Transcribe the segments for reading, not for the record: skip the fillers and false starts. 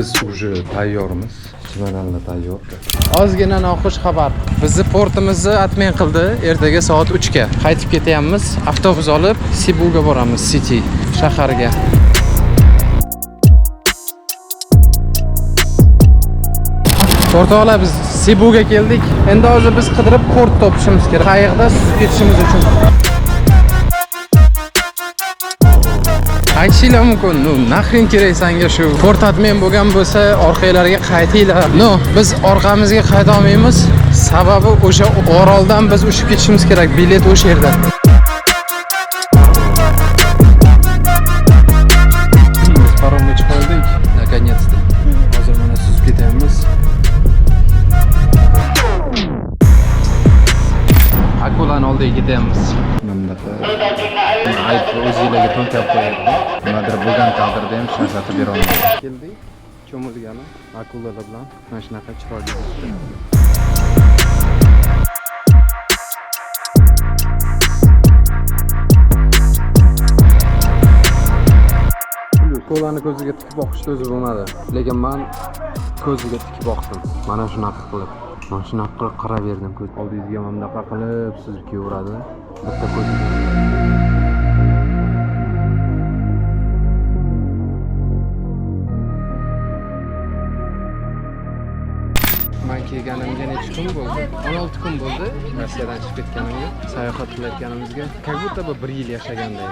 Biz уже tayyormiz. Chimanalni tayyor. Ozgina noxush xabar. Bizni portimizni atmen qildi. Ertaga soat 3 ga. Qaytib ketyapmiz. Avtobus olib Cebuga boramiz, City shaharga. O'rtoqlar, biz Cebuga keldik. Endi hozir biz qidirib port topishimiz kerak. Qayiqda suzib ketishimiz uchun. Aytishinglar mumkin, nahrin kerak senga shu port admin bo'lgan bo'lsa, orqanglarga qaytinglar. Biz orqamizga qayta olmaymiz. Sababi o'sha oroldan biz ushib ketishimiz kerak. Bilet o'sha yerda. Biz paromga chiqib oldik, наконец-то. Hozir mana suzib ketyapmiz. Akulani oldiga ketyapmiz. Bundaqa ayt o'zingizlarga to'ntab qo'yadi. Nimadir bo'lgan taqdirda ham shashlatib bera olmaydi. Keldik. Cho'milgani akulalar bilan mana shunaqa chiroyli. Akulani ko'ziga tikib boqishni o'zi bo'lmadi. Lekin men ko'ziga tikib boqdim. Mana shunaqa qilib. Mana shunaqa qilib qaraverdim. Oldingizga ham bunaqa qilib suzib kelaveradi. Bitta ko'ziga. Men kelganimga necha kun bo'ldi? 16 kun bo'ldi. Rossiyadan chiqib ketganimga, sayohat qilayotganimizga. Как будто бы 1 yil yashaganday.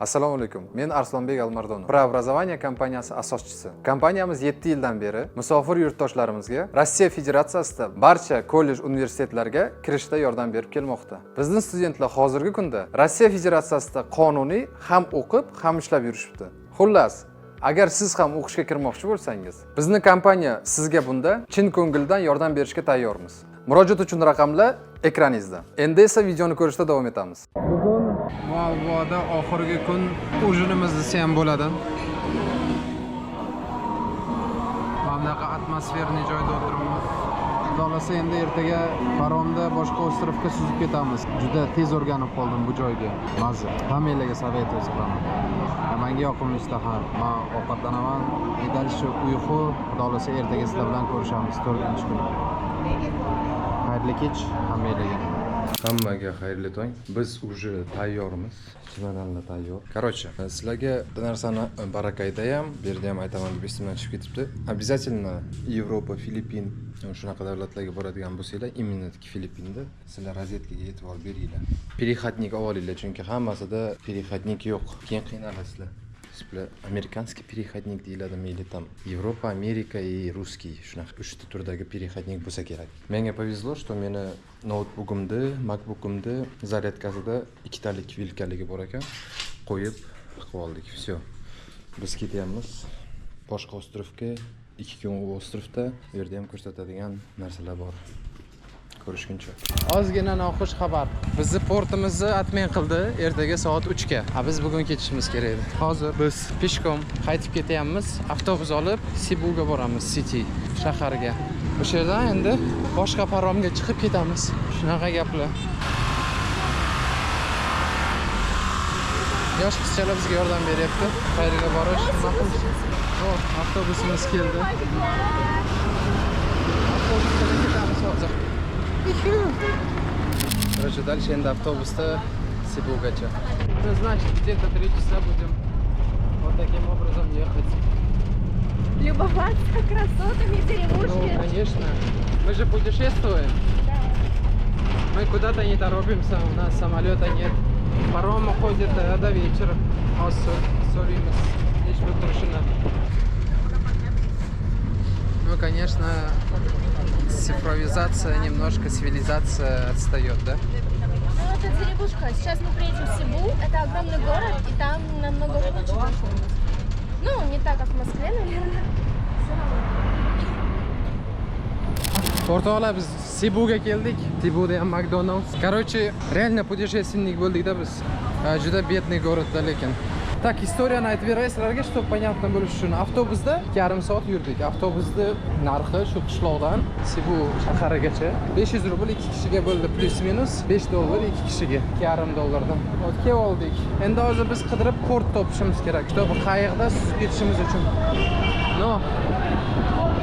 Assalomu alaykum. Men Arslonbek Almardonov. Preobrazovание kompaniyasi asoschisi. Kompaniyamiz 7 yildan beri musofir yurtdoshlarimizga Rossiya Federatsiyasida barcha kollej, universitetlarga kirishda yordam berib kelmoqda. Bizning studentlar hozirgi kunda Rossiya Federatsiyasida qonuniy ham o'qib, ham ishlab yurishibdi. Xullas, agar siz ham o'qishga kirmoqchi bo'lsangiz, bizning kompaniya sizga bunda chin ko'ngildan yordam berishga tayyormiz. Murojaat uchun raqamlar ekraningizda. Endi esa videoni ko'rishda davom etamiz. Bugun Volvoda oxirgi kun ujinimiz desa ham bo'ladi. Bunaqa atmosferli joyda o'tiribmiz. Xolasa endi ertaga paromda boshqa ostrovga suzib ketamiz. Juda tez o'rganib qoldim bu joyga. Mazza. Hammalarga savet o'zim. Menga yoqimli ishtaha. Men ovqatlanaman. Dальше uyqu. Xolasa ertaga sizlar bilan ko'rishamiz 4-kun. Xayrli kech hammalarga. Hammaga xayrli tong. Biz уже tayyormiz. Chimanalni tayyor. Короче, sizlarga bir narsani barakayda ham, bu yerda ham aytaman deb esimdan chiqib ketibdi. Обязательно Yevropa, Filippin, shunaqa davlatlarga boradigan bo'lsanglar, именно Filippinda sizlar razvedkaga e'tibor beringlar. Переходник olinglar, chunki hammasida переходник yo'q. Keyin qiynalasizlar. Amerikanskiy переходник deyiladimi, или там Yevropa, Amerika и русский. Shunaqa 3 ta turdagi переходник bo'lsa kerak. Menga повезло, что meni notebookimda, MacBookimda zaryadkasida 2 talik vilkaligi bor ekan. Qo'yib qoldik. Всё. Biz ketyapmiz boshqa ostrovga. 2 kun u ostrovda bu yerda ham ko'rsatadigan narsalar bor. Ko'rishguncha. Ozgina noxush xabar. Bizni portimizni atmen qildi. Ertaga soat 3 ga. Biz bugun ketishimiz kerak edi. Hozir biz peshkom qaytib ketyapmiz. Avtobus olib Cebuga boramiz, City shaharga. O'sha yerdan endi boshqa paromga chiqib ketamiz. Shunaqa gaplar. Yosh qizchalar bizga yordam beryapti. Qayerga borish ma'qul. Avtobusimiz keldi. Avtobusga ketamiz hozir. Короче, дальше endi автобуста Cebugacha. Ну, значит, где-то 3 часа будем вот таким образом ехать. Любоваться красотами деревушки. Ну, конечно. Мы же путешествуем. Да. Мы куда-то не торопимся, у нас самолета нет. Паром уходит до вечера. Sorrymiz. Hech bir turishini. Ну, конечно, цифровизация, немножко цивилизация отстает, да? Ну, это деревушка. Сейчас мы приедем в Сибу. Это огромный город, и там намного лучше. Ну, не так, как в Москве, наверное. O'rtoqlar, biz Cebuga keldik. Cebuda ham McDonald's. Короче, реально путешественник bo'ldik-da biz. Juda бедный город-da lekin. Tak, istoriyani aytib beray sizlarga, что понятно bo'lishi uchun. Avtobusda 2,5 soat yurdik. Avtobusni narxi shu qishloqdan Sibu shaharigacha 500 rubl 2 kishiga bo'ldi, plus minus $5 2 kishiga, $2,5 kelib oldik. Endi hozir biz qidirib port topishimiz kerak. Kitobi qayiqda suzib ketishimiz uchun. No.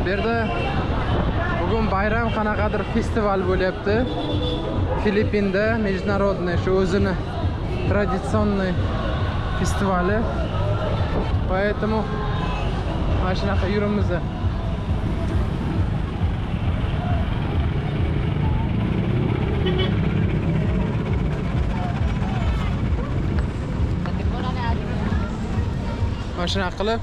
Bu yerda bugun bayram qanaqadir festival bo'lyapti. Filippinda международный shu o'zini traditsionniy festivali. Поэтому mana shunaqa yurimiz. Mana shunaqa qilib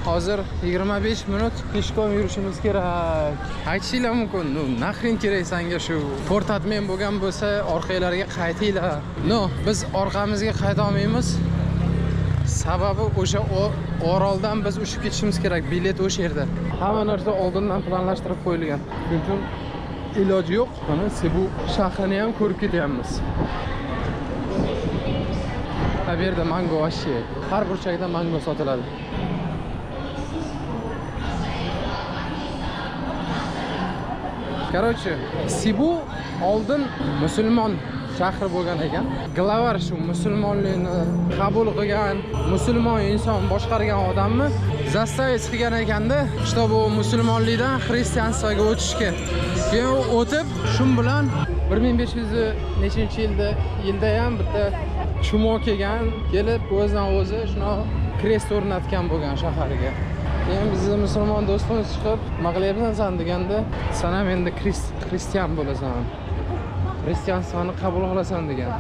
hozir 25 minut peshkom yurishimiz kerak. Aytishinglar mumkin, "No, nahrin kerak senga shu port admin bo'lgan bo'lsa, orqanglarga qaytinglar." No, biz orqamizga qayta olmaymiz. Sababi o'sha oroldan biz ushib ketishimiz kerak. Bilet o'sha yerda. Hamma narsa oldindan planlashtirib qo'yilgan. Shuning uchun iloji yo'q. Mana Sibu shahrini ham ko'rib ketyapmiz. Bu yerda mango vashi. Har burchakda mango sotiladi. Короче, Sibu oldin musulmon shahri bo'lgan ekan. Glavar shu musulmonlikni qabul qilgan, musulmon inson boshqargan odamni zastavить qilgan ekanda, что bu musulmonlikdan xristianstvaga o'tishga. Keyin o'tib, shun bilan 1500 nechinchi yilda ham bitta chumo kelgan, kelib o'zidan o'zi shuna krest o'rnatgan bo'lgan shahariga. Keyin bizni musulmon do'stimiz chiqib, "Nima qilyapsan?" deganda, "Sen ham endi xristian bo'lasan. Xristianstvoni qabul qilasan" degan.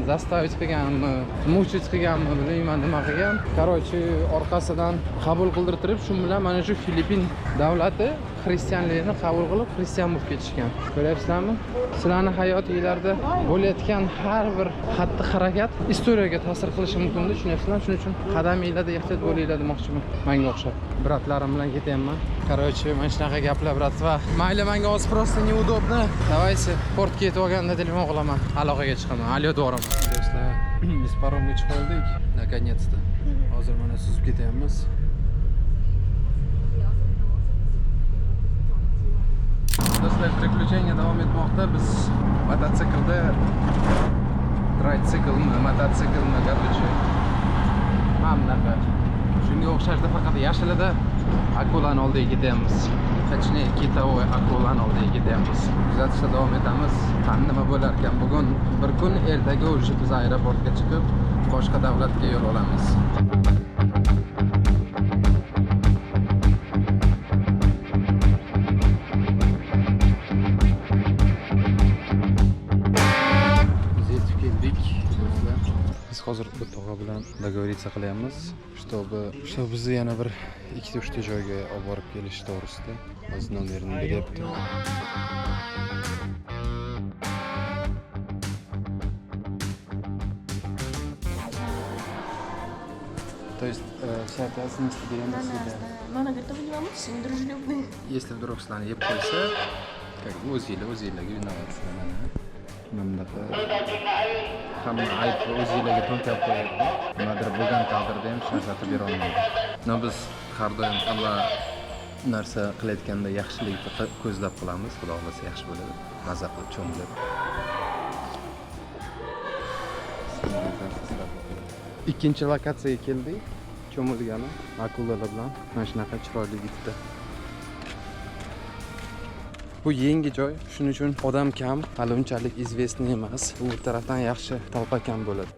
Zastavить qilganmi, muchit qilganmi, bilmayman nima qilgan. Короче, orqasidan qabul qildirtirib, shu bilan mana shu Filippin davlati xristianlikni qabul qilib, xristian bo'lib ketishgan. Ko'ryapsizlarmi? Sizlarning hayotingizda bo'layotgan har bir xatti-harakat istoriyaga ta'sir qilishi mumkin, tushunyapsizlar? Shuning uchun qadamingizda ehtiyot bo'linglar demoqchiman. Menga o'xshab. Bratlarim bilan ketyapman. Короче, mana shunaqa gaplar, bratva. Mayli, menga hozir просто неудобно. Давайте portga yetib olganda telefon qilaman, aloqaga chiqaman. Aliyot boraman. Do'stlar, biz paromga chiqib oldik. Наконец-то. Hozir mana suzib ketyapmiz. Do'stlar, приключение davom etmoqda. Biz mototsiklda tricyklmi, mototsiklmi, короче, hamnaqa. Shunga o'xshashda faqat yashilida akulani oldiga ketyapmiz. Точнее, kitovoy akulani oldiga ketyapmiz. Kuzatishda davom etamiz. Qani nima bo'lar ekan bugun bir kun, ertaga уже biz aeroportga chiqib boshqa davlatga yo'l olamiz. Hozir bu tog'a bilan doговориться qilyapmiz, чтобы bizni yana bir 2-3 ta joyga olib borib kelish to'g'risida. O'z nomerini beryapti. То есть вся ответственность берем на себя. Но она говорит, вы не волнуйтесь, они дружелюбные. Если вдруг sizlarni yeb qo'ysa, как o'zinglarga vinovatsizlar. Mamlaqa hamma aybni o'zinglarga to'nkab qo'yadi. Nimadir bo'lgan taqdirda ham shafqatni bera olmaydi. No, biz har doim hamma narsa qilayotganda yaxshilikni ko'zlab qilamiz. Xudo xolasa yaxshi bo'ladi. Mazza qilib cho'milib. Ikkinchi lokatsiyaga keldik. Cho'milgani akulalar bilan mana shunaqa chiroyli bitta. Bu yangi joy, shuning uchun odam kam, hali unchalik izvestni emas. Bu tarafdan yaxshi talpa kam bo'ladi.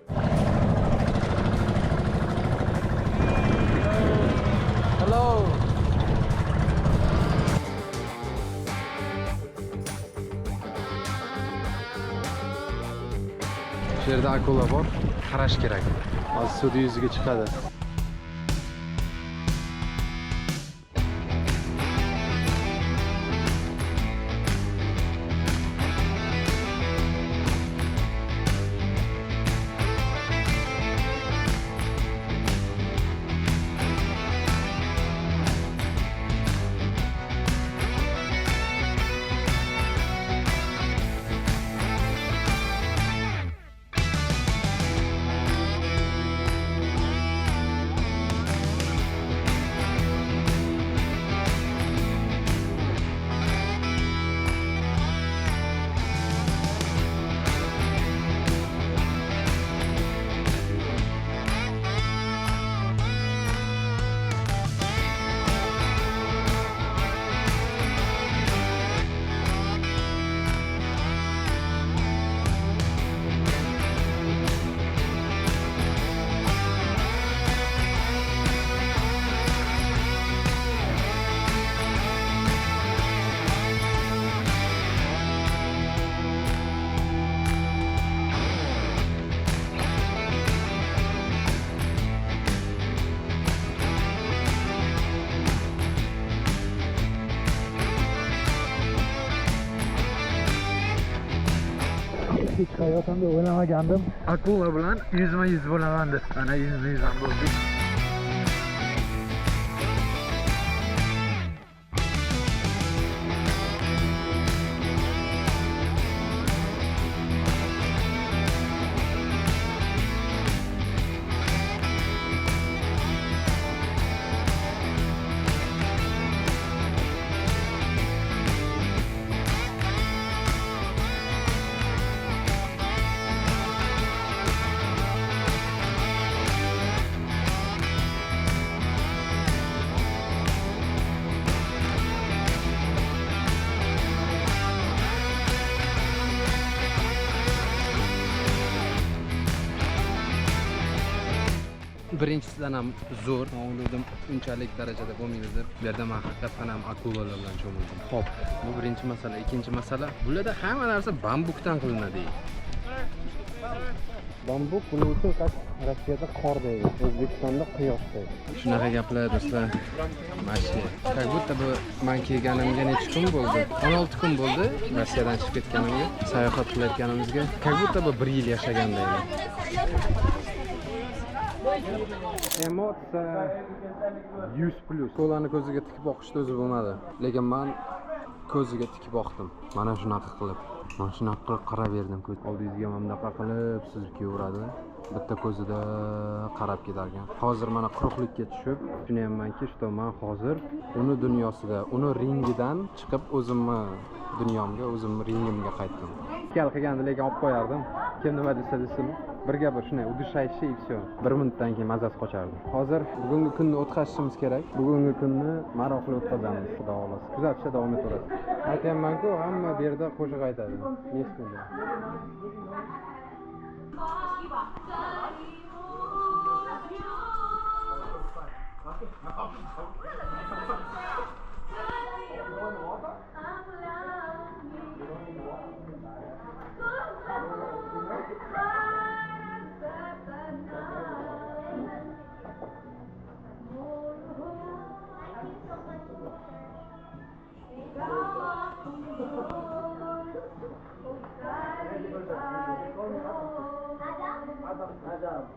Hello. Bu yerda akula bor, qarash kerak. Hozir suvni yuziga chiqadi. hech hayotimda o'ylamagandim. Akula bilan 100% bo'laman deb. Mana 100% ham bo'ldik. Birinchisidan ham zo'r. O'yladim unchalik darajada bo'lmaydi deb. Bu yerda men haqiqatan ham akulalar bilan cho'mildim. Xo'p, bu birinchi masala. Ikkinchi masala, bularda hamma narsa bambukdan qilinadi. Bambuk buning uchun Rossiyada qor deydi, O'zbekistonda quyosh deydi. Shunaqa gaplar do'stlar. Mashi. Как будто bu men kelganimga necha kun bo'ldi? 16 kun bo'ldi Rossiyadan chiqib ketganimga, sayohat qilayotganimizga. Как будто bu 1 yil yashagandek. Emotsiya 100+. Kolani ko'ziga tikib boqishni o'zi bo'lmadi. Lekin men ko'ziga tikib boqdim. Mana shunaqa qilib. Mana shunaqa qilib qaraverdim. Oldingizga mana bunaqa qilib suzib kelaveradi. Bitta ko'zida qarab ketar ekan. Hozir mana quruqlikka tushib, tushunyapmanki, что men hozir uni dunyosida, uni ringidan chiqib o'zimni dunyomga, o'zimni ringimga qaytdim. Kel qilganda lekin olib qo'yardim. Kim nima desa desin. Bir gapi shunday, udishayshi и всё. 1 minutdan keyin mazasi qochardi. Hozir bugungi kunni o'tkazishimiz kerak. Bugungi kunni maroqli o'tkazamiz, xudo xolasa. Kuzatishda davom etaverasiz. Aytayapman-ku, hamma bu yerda qo'shiq aytadi. Eshitdim.